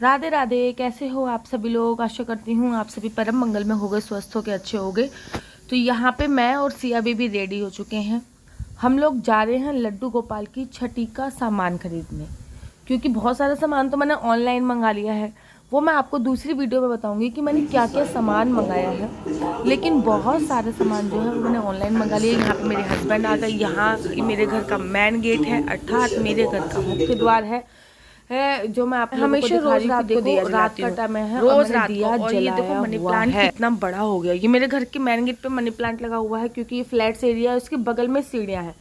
राधे राधे। कैसे हो आप सभी लोग? आशा करती हूँ आप सभी परम मंगल में होगे, स्वस्थ होगे, अच्छे होगे। तो यहाँ पे मैं और सिया बेबी रेडी हो चुके हैं। हम लोग जा रहे हैं लड्डू गोपाल की छठी का सामान खरीदने, क्योंकि बहुत सारा सामान तो मैंने ऑनलाइन मंगा लिया है। वो मैं आपको दूसरी वीडियो में बताऊंगी कि मैंने क्या क्या सामान मंगाया है। लेकिन बहुत सारे सामान जो है वो मैंने ऑनलाइन मंगा लिए। यहाँ पे मेरे हस्बैंड आ गए। यहाँ मेरे घर का मेन गेट है, अर्थात मेरे घर का मुख्य द्वार है जो मैं आप हमेशा रोज रात को दिया रात का टाइम है, रोज रात दिया को। और ये देखो मनी प्लांट कितना बड़ा हो गया। ये मेरे घर के मेन गेट पे मनी प्लांट लगा हुआ है, क्योंकि ये फ्लैट्स एरिया है, उसके बगल में सीढ़ियाँ हैं।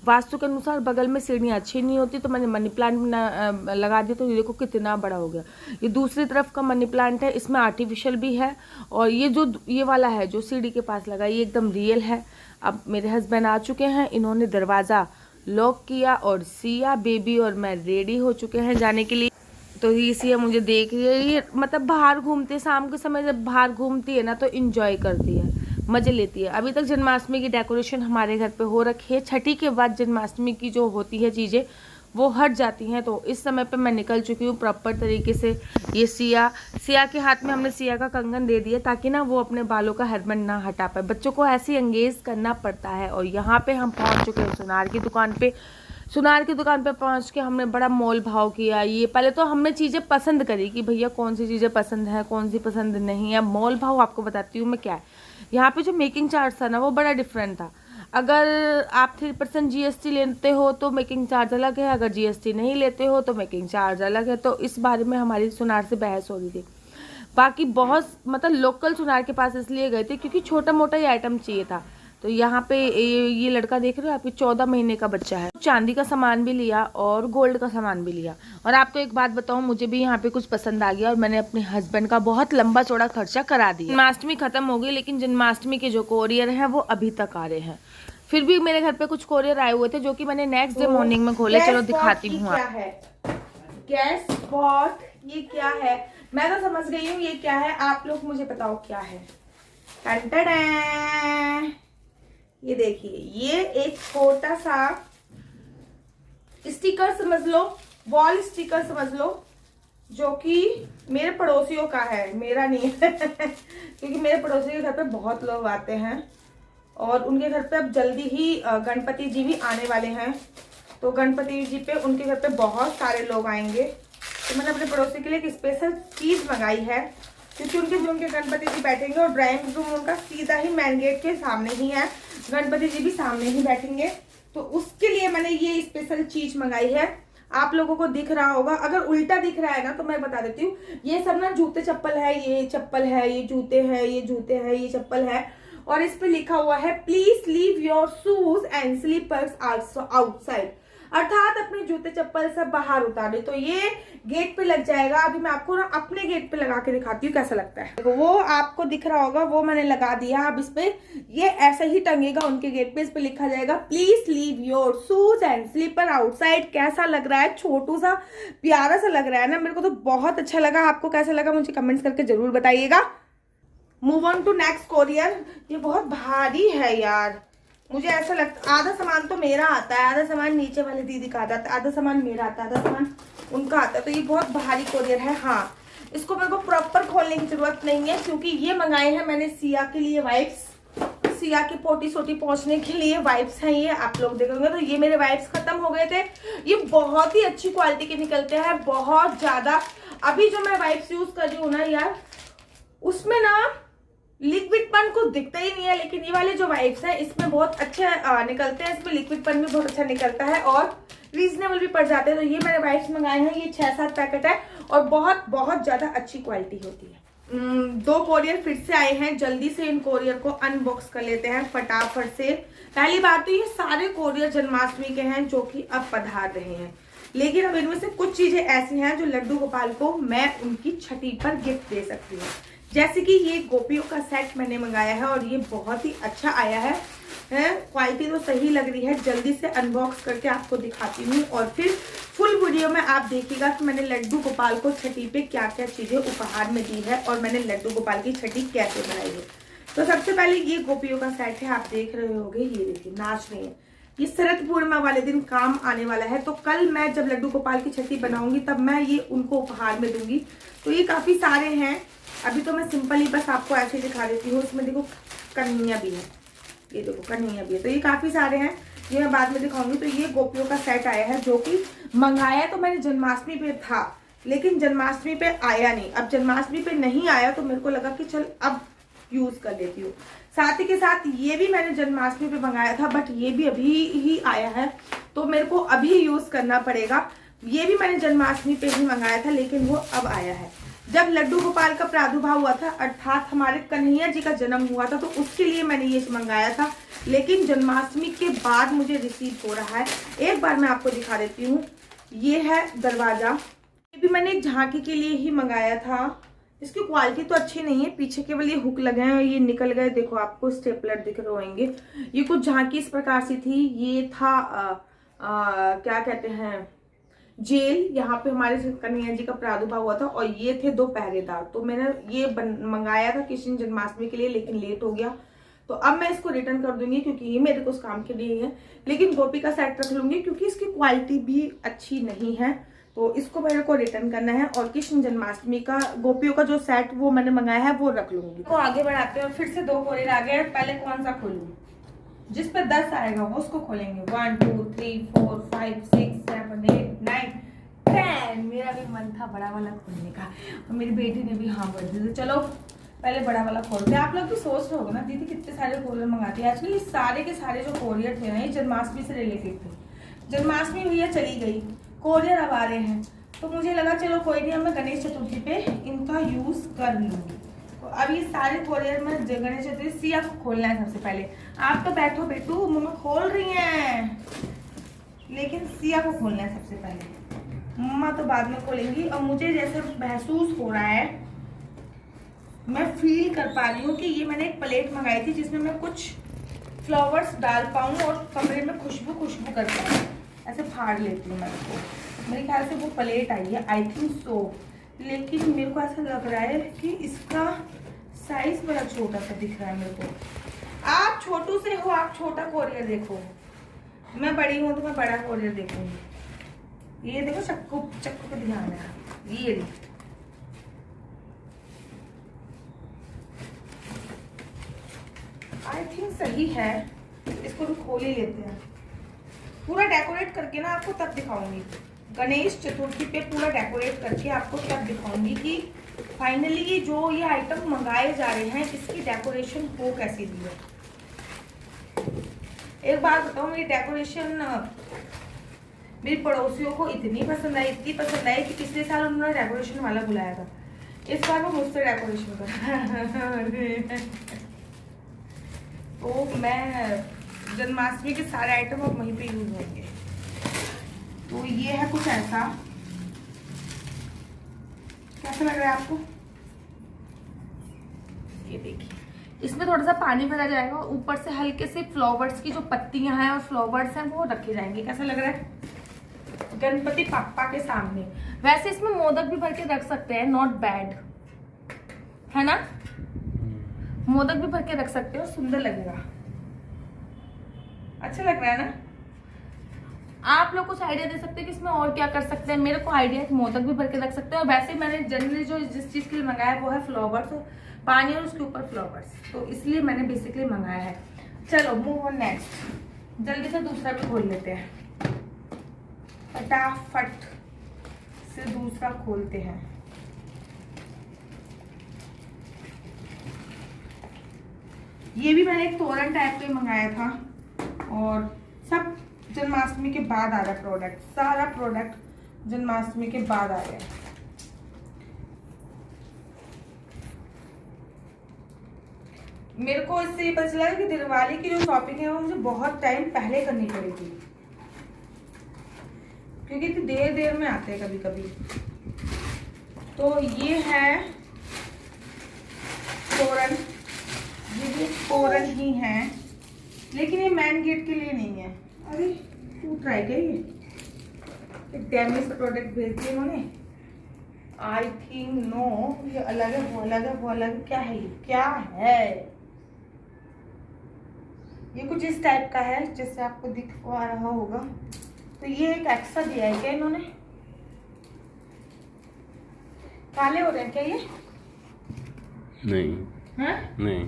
वास्तु के अनुसार बगल में सीढ़ियाँ अच्छी नहीं होती, तो मैंने मनी प्लांट लगा दिया। तो ये देखो कितना बड़ा हो गया। ये दूसरी तरफ का मनी प्लांट है, इसमें आर्टिफिशियल भी है। और ये वाला है जो सीढ़ी के पास लगा, ये एकदम रियल है। अब मेरे हस्बैंड आ चुके हैं, इन्होंने दरवाज़ा लॉक किया और सिया बेबी और मैं रेडी हो चुके हैं जाने के लिए। तो ये सिया मुझे देख रही है। ये मतलब बाहर घूमती है, शाम के समय जब बाहर घूमती है ना तो इंजॉय करती है, मज़े लेती है। अभी तक जन्माष्टमी की डेकोरेशन हमारे घर पे हो रखी है। छठी के बाद जन्माष्टमी की जो होती है चीज़ें वो हट जाती हैं। तो इस समय पे मैं निकल चुकी हूँ प्रॉपर तरीके से। ये सिया के हाथ में हमने सिया का कंगन दे दिया, ताकि ना वो अपने बालों का हेयरबैंड ना हटा पाए। बच्चों को ऐसे एंगेज करना पड़ता है। और यहाँ पे हम पहुँच चुके हैं सुनार की दुकान पे। सुनार की दुकान पे पहुँच के हमने बड़ा मोल भाव किया। ये पहले तो हमने चीज़ें पसंद करी कि भैया कौन सी चीज़ें पसंद है, कौन सी पसंद नहीं है। मोल भाव आपको बताती हूँ मैं क्या है। यहाँ पे जो मेकिंग चार्ज था ना वो बड़ा डिफरेंट था। अगर आप 3% GST लेते हो तो मेकिंग चार्ज अलग है, अगर GST नहीं लेते हो तो मेकिंग चार्ज अलग है। तो इस बारे में हमारी सुनार से बहस हो रही थी। बाकी बहुत मतलब लोकल सुनार के पास इसलिए गए थे क्योंकि छोटा मोटा ही आइटम चाहिए था। तो यहाँ पे ये लड़का देख रहे हो, आपके 14 महीने का बच्चा है। चांदी का सामान भी लिया और गोल्ड का सामान भी लिया। और आपको एक बात बताऊँ, मुझे भी यहाँ पे कुछ पसंद आ गया और मैंने अपने हस्बैंड का बहुत लंबा चौड़ा खर्चा करा दिया। जन्माष्टमी खत्म हो गई, लेकिन जन्माष्टमी के जो कोरियर हैं वो अभी तक आ रहे हैं। फिर भी मेरे घर पे कुछ कोरियर आए हुए थे जो कि मैंने नेक्स्ट डे मॉर्निंग में खोले। चलो दिखाती हूँ। क्या है गैस पॉट? ये क्या है? मैं तो समझ गई हूँ ये क्या है। आप लोग मुझे बताओ क्या है। टन ये देखिए, ये एक छोटा सा स्टिकर समझ लो, वॉल स्टिकर समझ लो, जो कि मेरे पड़ोसियों का है, मेरा नहीं है क्योंकि मेरे पड़ोसियों के घर पे बहुत लोग आते हैं और उनके घर पे अब जल्दी ही गणपति जी भी आने वाले हैं। तो गणपति जी पे उनके घर पे बहुत सारे लोग आएंगे। तो मैंने अपने पड़ोसी के लिए एक स्पेशल चीज़ मंगाई है, क्योंकि उनके गणपति जी बैठेंगे और ड्राइंग रूम उनका सीधा ही मेन गेट के सामने ही है। गणपति जी भी सामने ही बैठेंगे। तो उसके लिए मैंने ये स्पेशल चीज मंगाई है। आप लोगों को दिख रहा होगा, अगर उल्टा दिख रहा है ना तो मैं बता देती हूँ। ये सब ना जूते चप्पल है, ये चप्पल है, ये जूते हैं, ये जूते हैं, ये चप्पल है। और इस पे लिखा हुआ है please leave your shoes and slippers also outside, अर्थात अपने जूते चप्पल सब बाहर उतारे। तो ये गेट पे लग जाएगा। अभी मैं आपको ना अपने गेट पे लगा के दिखाती हूँ कैसा लगता है। देखो, वो आपको दिख रहा होगा, वो मैंने लगा दिया। अब इस पे ये ऐसे ही टंगेगा उनके गेट पे। इस पे लिखा जाएगा please leave your shoes and slipper outside. कैसा लग रहा है? छोटू सा प्यारा सा लग रहा है ना। मेरे को तो बहुत अच्छा लगा। आपको कैसा लगा मुझे कमेंट्स करके जरूर बताइएगा। Move on to next courier. ये बहुत भारी है यार, मुझे ऐसा लगता। आधा सामान तो मेरा आता है, आधा सामान नीचे वाले दीदी का आता है, आधा सामान मेरा आता है, आधा सामान उनका आता है। तो ये बहुत भारी कोरियर है। हाँ, इसको मेरे को प्रॉपर खोलने की जरूरत नहीं है, क्योंकि ये मंगाए हैं मैंने सिया के लिए वाइप्स। सिया की पोटी सोटी पहुंचने के लिए वाइप्स हैं ये। आप लोग देखोगे तो ये मेरे वाइप्स खत्म हो गए थे। ये बहुत ही अच्छी क्वालिटी के निकलते हैं, बहुत ज्यादा। अभी जो मैं वाइप्स यूज कर रही हूँ ना यार, उसमें ना लिक्विडपन को दिखता ही नहीं है। लेकिन ये वाले जो वाइप्स हैं इसमें बहुत अच्छे निकलते हैं। इसमें लिक्विडपन भी बहुत अच्छा निकलता है और रीजनेबल भी पड़ जाते हैं। तो ये मैंने वाइप्स मंगाए हैं, ये 6-7 पैकेट है और बहुत बहुत ज्यादा अच्छी क्वालिटी होती है। 2 कोरियर फिर से आए हैं। जल्दी से इन कोरियर को अनबॉक्स कर लेते हैं फटाफट से। पहली बात तो ये सारे कोरियर जन्माष्टमी के हैं जो कि अब पधार रहे हैं। लेकिन अब इनमें से कुछ चीजें ऐसी हैं जो लड्डू गोपाल को मैं उनकी छठी पर गिफ्ट दे सकती हूँ। जैसे कि ये गोपियों का सेट मैंने मंगाया है और ये बहुत ही अच्छा आया है। क्वालिटी तो सही लग रही है। जल्दी से अनबॉक्स करके आपको दिखाती हूँ और फिर फुल वीडियो में आप देखिएगा कि मैंने लड्डू गोपाल को छठी पे क्या क्या चीजें उपहार में दी है और मैंने लड्डू गोपाल की छठी कैसे बनाई है। तो सबसे पहले ये गोपियों का सेट है, आप देख रहे होंगे। ये देखिए नाच रही है। ये शरद पूर्णिमा वाले दिन काम आने वाला है। तो कल मैं जब लड्डू गोपाल की छठी बनाऊंगी तब मैं ये उनको उपहार में दूंगी। तो ये काफी सारे हैं, अभी तो मैं सिंपल ही बस आपको ऐसे ही दिखा देती हूँ। इसमें देखो कन्हैया भी है, ये देखो कन्हैया भी है। तो ये काफी सारे हैं, ये मैं बाद में दिखाऊंगी। तो ये गोपियों का सेट आया है जो कि मंगाया तो मैंने जन्माष्टमी पे था, लेकिन जन्माष्टमी पे आया नहीं। अब जन्माष्टमी पे नहीं आया तो मेरे को लगा कि चल अब यूज कर लेती हूँ। साथ ही के साथ ये भी मैंने जन्माष्टमी पे मंगाया था, बट ये भी अभी ही आया है तो मेरे को अभी यूज करना पड़ेगा। ये भी मैंने जन्माष्टमी पे ही मंगाया था, लेकिन वो अब आया है। जब लड्डू गोपाल का प्रादुर्भाव हुआ था, अर्थात हमारे कन्हैया जी का जन्म हुआ था, तो उसके लिए मैंने ये मंगाया था, लेकिन जन्माष्टमी के बाद मुझे रिसीव हो रहा है। एक बार मैं आपको दिखा देती हूँ। ये है दरवाजा, ये भी मैंने एक झांकी के लिए ही मंगाया था। इसकी क्वालिटी तो अच्छी नहीं है, पीछे केवल ये हुक लगे हैं, ये निकल गए। देखो आपको स्टेपलर दिख रहे होंगे। ये कुछ झांकी इस प्रकार से थी। ये था क्या कहते हैं, जेल। यहाँ पे हमारे कन्हैया जी का प्रादुर्भाव हुआ था, और ये थे 2 पहरेदार। तो मैंने ये मंगाया था कृष्ण जन्माष्टमी के लिए, लेकिन लेट हो गया। तो अब मैं इसको रिटर्न कर दूंगी, क्योंकि ये मेरे को उस काम के लिए है। लेकिन गोपी का सेट रख लूंगी, क्योंकि इसकी क्वालिटी भी अच्छी नहीं है। तो इसको मेरे को रिटर्न करना है। और कृष्ण जन्माष्टमी का गोपियों का जो सेट वो मैंने मंगाया है वो रख लूंगी। तो आगे बढ़ाते हैं, फिर से 2 कोरियर आ गए। पहले कौन सा खोलूं? जिस पे 10 आएगा वो उसको खोलेंगे। 1 2 3 4 5 6 7 8 9 10। मेरा भी मन था बड़ा वाला खोलने का, और मेरी बेटी ने भी हाँ बोल दी। तो चलो पहले बड़ा वाला खोलते हैं। आप लोग भी सोच रहे होगे ना, दीदी कितने सारे कोरियर मंगाती है। एक्चुअली सारे के सारे जो कोरियर थे ना, ये जन्माष्टमी से रिलेटेड थे। जन्माष्टमी भैया चली गई, कोरियर अब आ रहे हैं, तो मुझे लगा चलो कोई नहीं, अब मैं गणेश चतुर्थी पे इनका यूज कर लूंगी। तो अब ये सारे कोरियर में गणेश चतुर्थी सिया को खोलना है सबसे पहले। आप तो बैठो बेटू, मुंह में खोल रही हैं, लेकिन सिया को खोलना है सबसे पहले। मम्मा तो बाद में खोलेंगी। और मुझे जैसे महसूस हो रहा है, मैं फील कर पा रही हूँ कि ये मैंने एक प्लेट मंगाई थी जिसमें मैं कुछ फ्लावर्स डाल पाऊँ और कमरे में खुशबू कर पाऊँ। ऐसे फाड़ लेती हूँ मैं इसको। मेरे ख्याल से वो प्लेट आई है, आई थिंक सो। लेकिन मेरे को ऐसा लग रहा है कि इसका साइज बड़ा छोटा सा दिख रहा है मेरे को। आप छोटू से हो, आप छोटा कोरियर देखो। मैं बड़ी हूँ तो मैं बड़ा कोरियर देखूंगी। ये देखो चक्कू पे ध्यान है। ये आई थिंक सही है, इसको भी खोल ही लेते हैं। पूरा डेकोरेट करके ना आपको तब दिखाऊंगी, गणेश चतुर्थी पे पूरा डेकोरेट करके आपको तब दिखाऊंगी कि फाइनली जो ये आइटम मंगाए जा रहे हैं इसकी डेकोरेशन हो कैसी दी है। एक बात बताऊं, मेरी डेकोरेशन मेरी पड़ोसियों को इतनी पसंद आई कि पिछले साल उन्होंने डेकोरेशन वाला बुलाया था, इस बार वो मुझसे डेकोरेशन कर तो मैं जन्माष्टमी के सारे आइटम अब वहीं पे यूज होंगे। तो ये है कुछ ऐसा। कैसा लग रहा है आपको? ये देखिए, इसमें थोड़ा सा पानी भरा जाएगा, ऊपर से हल्के से फ्लावर्स की जो पत्तियां हैं और फ्लावर्स हैं वो रखे जाएंगे। कैसा लग रहा है? गणपति पापा के सामने। वैसे इसमें मोदक भी भर के रख सकते हैं, नॉट बैड है ना। मोदक भी भर के रख सकते हो, सुंदर लगेगा, अच्छा लग रहा है ना। आप लोग कुछ आइडिया दे सकते हैं कि इसमें और क्या कर सकते हैं। मेरे को आइडिया है कि मोदक भी भर के रख सकते हैं। और वैसे मैंने जनरली जो जिस चीज के लिए मंगाया वो है फ्लावर्स, पानी और उसके ऊपर फ्लावर्स, तो इसलिए मैंने बेसिकली मंगाया है। चलो मूव ऑन नेक्स्ट। जल्दी से दूसरा भी खोल लेते हैं, फटाफट से दूसरा खोलते हैं। ये भी मैंने एक तोरण टाइप पे मंगाया था, और सब जन्माष्टमी के बाद आ रहा प्रोडक्ट, सारा प्रोडक्ट जन्माष्टमी के बाद आ गया। मेरे को इससे ये पता चला कि दिवाली की जो शॉपिंग है वो मुझे बहुत टाइम पहले करनी पड़ेगी, क्योंकि इतनी देर में आते हैं कभी कभी। तो ये है तोरण, ये तोरण ही है, लेकिन ये मैन गेट के लिए नहीं है। अरे टूट रहा है क्या? ये डैमेज प्रोडक्ट भेज दिए उन्होंने, आई थिंक नो। ये अलग है, वो अलग है, वो अलग है। क्या है ये? क्या है? ये कुछ इस टाइप का है, जैसे आपको दिख आ रहा होगा। तो ये एक एक्स्ट्रा दिया है क्या इन्होंने? काले हो रहे हैं क्या ये? नहीं हैं? नहीं।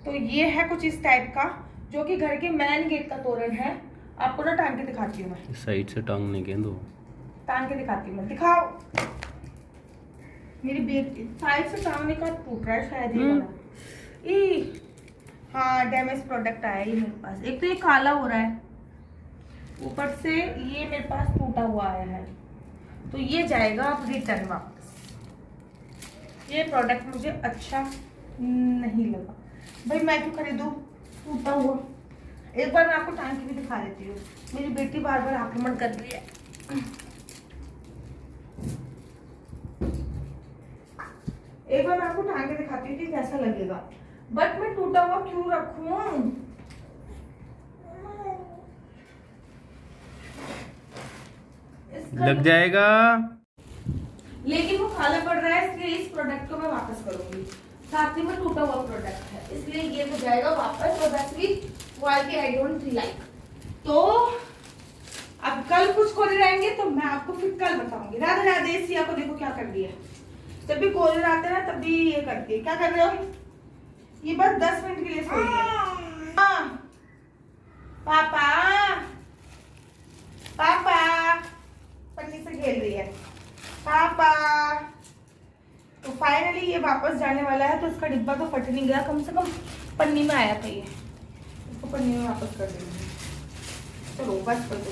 तो ये है कुछ इस टाइप का, जो कि घर के मेन गेट का तोरण है। आपको ना टांग के दिखाती हूँ मैं, साइड से टांगने के दो। टांग के दिखाती हूँ मैं। दिखाओ। मेरी बेटी साइड से टांगने का टूट रहा है शायद ये वाला। ई हाँ, डैमेज प्रोडक्ट आया ये मेरे पास। एक तो ये काला हो रहा है, ऊपर से ये मेरे पास टूटा हुआ आया है। तो ये जाएगा अब रिटर्न वापस। ये प्रोडक्ट मुझे अच्छा नहीं लगा भाई, मैं क्यों खरीदूं टूटा हुआ। एक बार मैं आपको टांग के भी दिखा देती हूँ, मेरी बेटी बार बार आक्रमण कर रही है। एक बार मैं आपको टांग के दिखाती हूँ कि कैसा लगेगा, बट मैं टूटा हुआ क्यों रखूं। लग जाएगा। लेकिन वो काला पड़ रहा है, इसलिए इस प्रोडक्ट को मैं वापस करूंगी। साथ ही में टूटा हुआ प्रोडक्ट है, इसलिए ये हो जाएगा वापस। और वैसे क्वालिटी आई डोंट लाइक। तो अब कल कुछ कोरियर आएंगे तो मैं आपको फिर कल बताऊंगी। राधे राधे। सिया को देखो क्या कर दिया, जब भी कोरियर आते हैं ना तब भी ये करती है। क्या कर रहे हो? ये बस 10 मिनट के लिए सोई है। हाँ पापा, पापा पन्नी से खेल रही है पापा। तो फाइनली ये वापस जाने वाला है, तो इसका डिब्बा तो फट नहीं गया, कम से कम पन्नी में आया था ये। इसको पन्नी में वापस कर देंगे। चलो बस कर दो।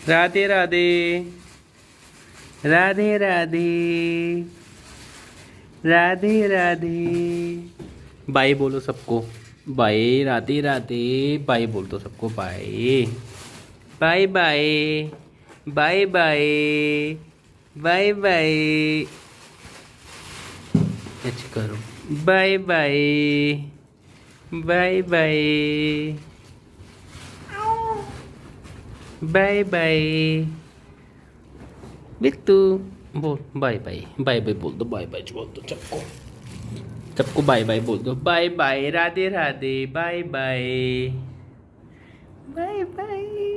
राधे राधे। राधे राधे। राधे राधे। बाय बोलो सबको। बाय। राधे राधे। बाय बोल दो सबको। Bye bye bye bye bye bye bye. अच्छा करो। Bye bye bye bye bye bye. Bittu बोल बाय बाय। बाय बाय बोल दो। बाय बाय बोल दो सबको। सबको बाय बाय बोल दो। Bye bye. Radhe Radhe. Bye bye bye bye.